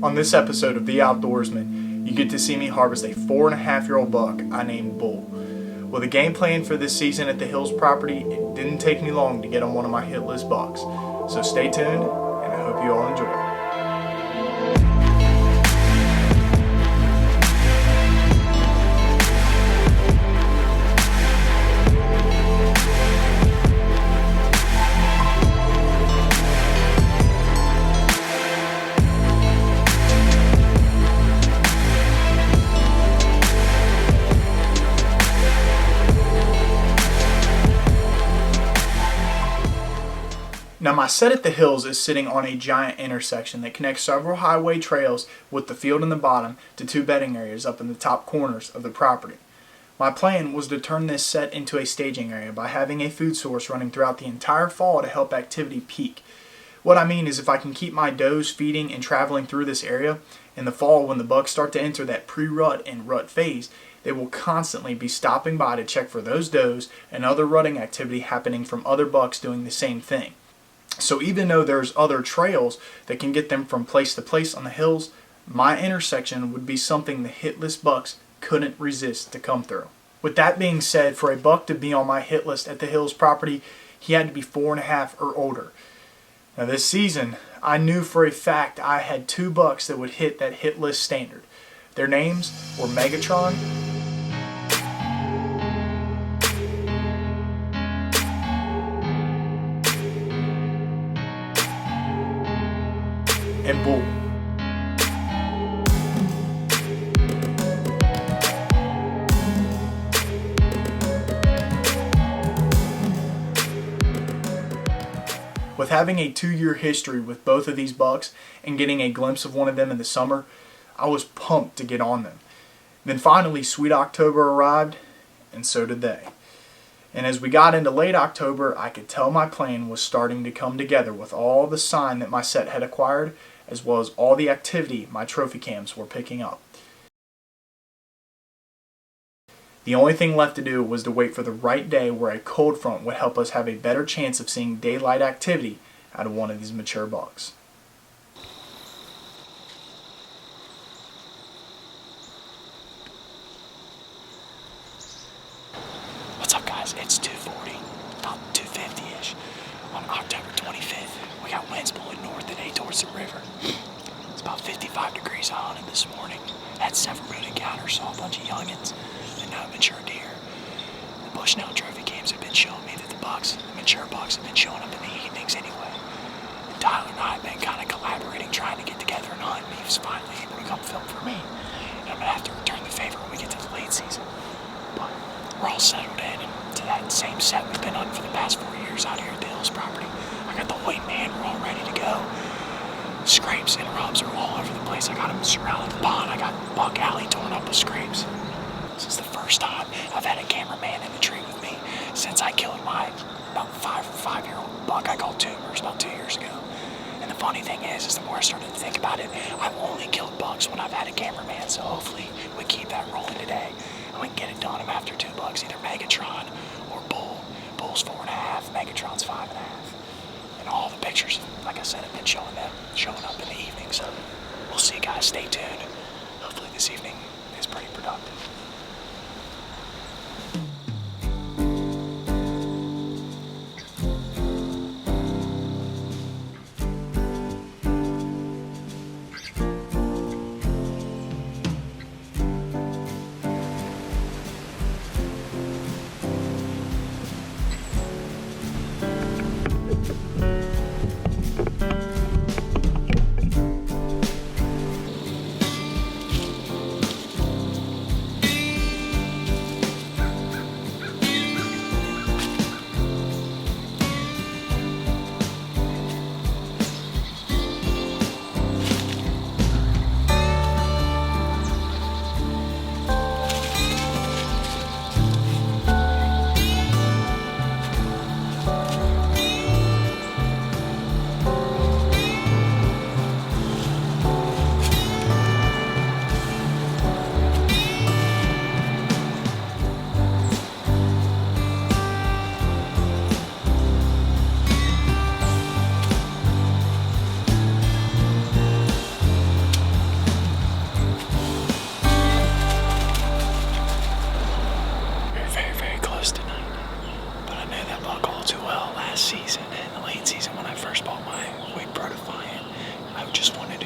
On this episode of The Outdoorsman, you get to see me harvest a 4.5-year-old buck I named Bull. With a game plan for this season at the Hills property, it didn't take me long to get on one of my hit list bucks. So stay tuned, and I hope you all enjoy. Now my set at the Hills is sitting on a giant intersection that connects several highway trails with the field in the bottom to two bedding areas up in the top corners of the property. My plan was to turn this set into a staging area by having a food source running throughout the entire fall to help activity peak. What I mean is if I can keep my does feeding and traveling through this area, in the fall when the bucks start to enter that pre-rut and rut phase, they will constantly be stopping by to check for those does and other rutting activity happening from other bucks doing the same thing. So even though there's other trails that can get them from place to place on the hills, my intersection would be something the hit list bucks couldn't resist to come through. With that being said, for a buck to be on my hit list at the Hills property, he had to be 4.5 or older. Now this season, I knew for a fact I had two bucks that would hit that hit list standard. Their names were Megatron and Bull. With having a 2-year history with both of these bucks and getting a glimpse of one of them in the summer, I was pumped to get on them. Then finally sweet October arrived, and so did they. And as we got into late October, I could tell my plan was starting to come together with all the sign that my set had acquired, as well as all the activity my trophy cams were picking up. The only thing left to do was to wait for the right day where a cold front would help us have a better chance of seeing daylight activity out of one of these mature bucks. What's up, guys? It's 2:40, about 2:50-ish on October 25th. We got winds blowing north today towards the river. It's about 55 degrees on it this morning. Had several moon encounters, saw a bunch of youngins and no mature deer. The Bushnell trophy cams have been showing me that the mature bucks have been showing up in the evenings anyway. And Tyler and I have been kind of collaborating, trying to get together and hunt. He was finally able to come film for me. And I'm going to have to return the favor when we get to the late season. But we're all settled in to that same set we've been hunting for the past 4 years out here at the Hills property. I got the Hoyt man, we're all ready to go. Scrapes and rubs are all over the place. I got them surrounding the pond. I got Buck Alley torn up with scrapes. This is the first time I've had a cameraman in the tree with me since I killed my about 5-year-old buck I called Tumors about 2 years ago. And the funny thing is the more I started to think about it, I've only killed bucks when I've had a cameraman, so hopefully we keep that rolling today and we can get it done. I'm after two bucks, either Megatron or Bull. Bull's 4.5, Megatron's 5.5. And all the pictures, like I said, have been showing up in the evening, so we'll see, guys. Stay tuned. Hopefully this evening is pretty productive.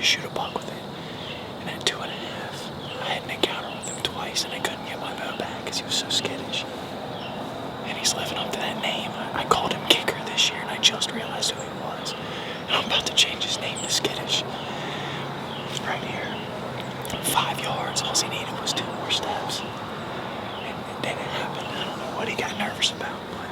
shoot a buck with it. And at 2.5, I had an encounter with him twice, and I couldn't get my bow back because he was so skittish. And he's living up to that name. I called him Kicker this year, and I just realized who he was. And I'm about to change his name to Skittish. He's right here. 5 yards. All he needed was 2 more steps. And then it happened. I don't know what he got nervous about, but...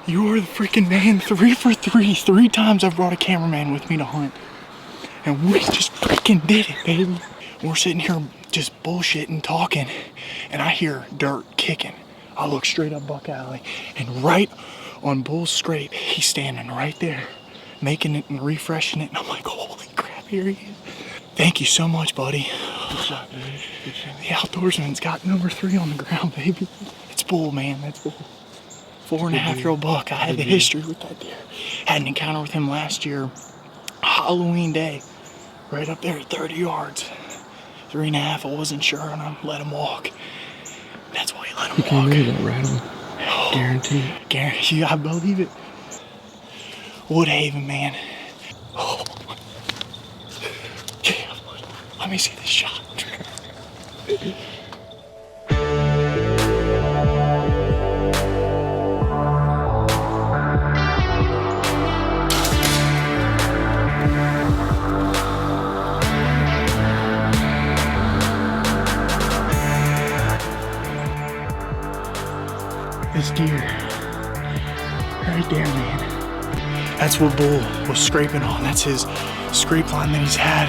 You are the freaking man. 3 for 3. 3 times I've brought a cameraman with me to hunt. And we just freaking did it, baby. We're sitting here just bullshitting, talking, and I hear dirt kicking. I look straight up Buck Alley, and right on Bull's Scrape, he's standing right there, making it and refreshing it, and I'm like, holy crap, here he is. Thank you so much, buddy. Good shot, man. Good shot. The Outdoorsman's got number 3 on the ground, baby. It's Bull, man. That's Bull. 4.5-year-old buck. I had the history with that deer. Had an encounter with him last year, Halloween day, right up there at 30 yards. 3.5, I wasn't sure, and I let him walk. That's why he let him walk. You can't that rattle. Guarantee. Guarantee, I believe it. Woodhaven, man. Oh. Yeah, let me see this shot. This deer, right there, man. That's what Bull was scraping on. That's his scrape line that he's had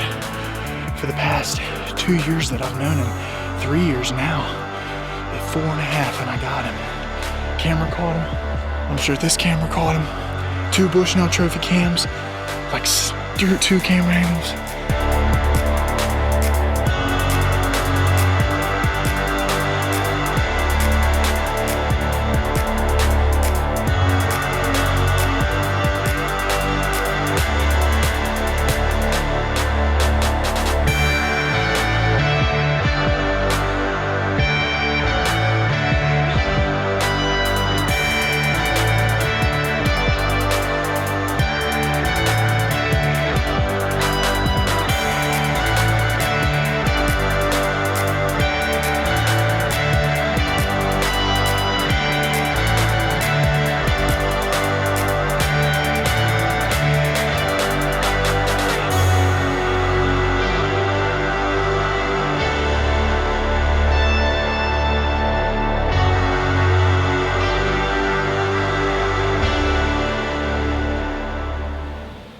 for the past 2 years that I've known him. 3 years now. At 4.5, and I got him. Camera caught him. I'm sure this camera caught him. 2 Bushnell trophy cams, like 2 camera angles.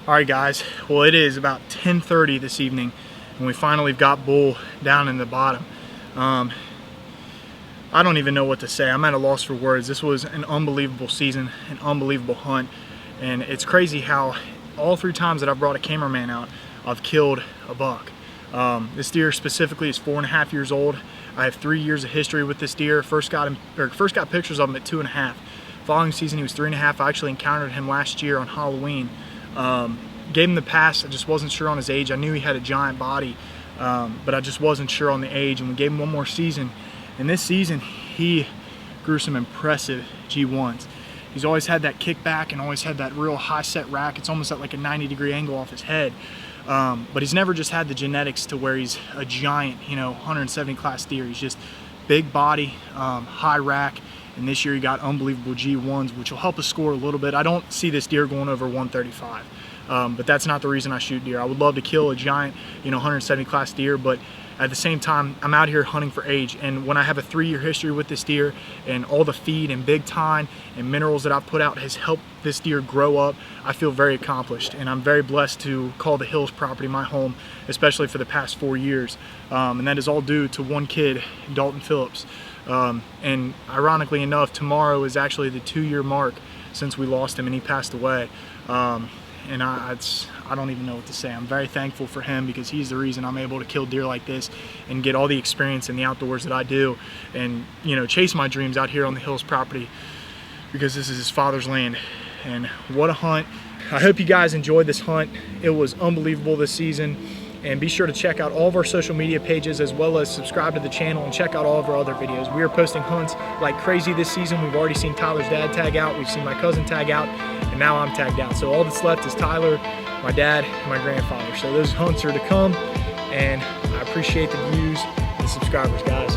Alright guys, well it is about 10:30 this evening and we finally got Bull down in the bottom. I don't even know what to say. I'm at a loss for words. This was an unbelievable season, an unbelievable hunt, and it's crazy how all 3 times that I've brought a cameraman out, I've killed a buck. This deer specifically is 4.5 years old. I have 3 years of history with this deer. First got pictures of him at 2.5. Following season he was 3.5. I actually encountered him last year on Halloween. Gave him the pass. I just wasn't sure on his age. I knew he had a giant body, but I just wasn't sure on the age, and we gave him 1 more season. And this season he grew some impressive G1s. He's always had that kickback and always had that real high set rack. It's almost at like a 90-degree angle off his head. But he's never just had the genetics to where he's a giant, 170 class deer. He's just big body, high rack, and this year he got unbelievable G1s, which will help us score a little bit. I don't see this deer going over 135, but that's not the reason I shoot deer. I would love to kill a giant, 170 class deer, but at the same time, I'm out here hunting for age, and when I have a 3-year history with this deer and all the feed and big tine and minerals that I've put out has helped this deer grow up, I feel very accomplished, and I'm very blessed to call the Hills property my home, especially for the past 4 years, and that is all due to one kid, Dalton Phillips. And ironically enough, tomorrow is actually the 2-year mark since we lost him and he passed away. And I don't even know what to say. I'm very thankful for him because he's the reason I'm able to kill deer like this and get all the experience in the outdoors that I do, and chase my dreams out here on the Hills property, because this is his father's land. And what a hunt. I hope you guys enjoyed this hunt. It was unbelievable this season. And be sure to check out all of our social media pages, as well as subscribe to the channel and check out all of our other videos. We are posting hunts like crazy this season. We've already seen Tyler's dad tag out, we've seen my cousin tag out, and now I'm tagged out. So all that's left is Tyler, my dad, and my grandfather. So those hunts are to come, and I appreciate the views and subscribers, guys.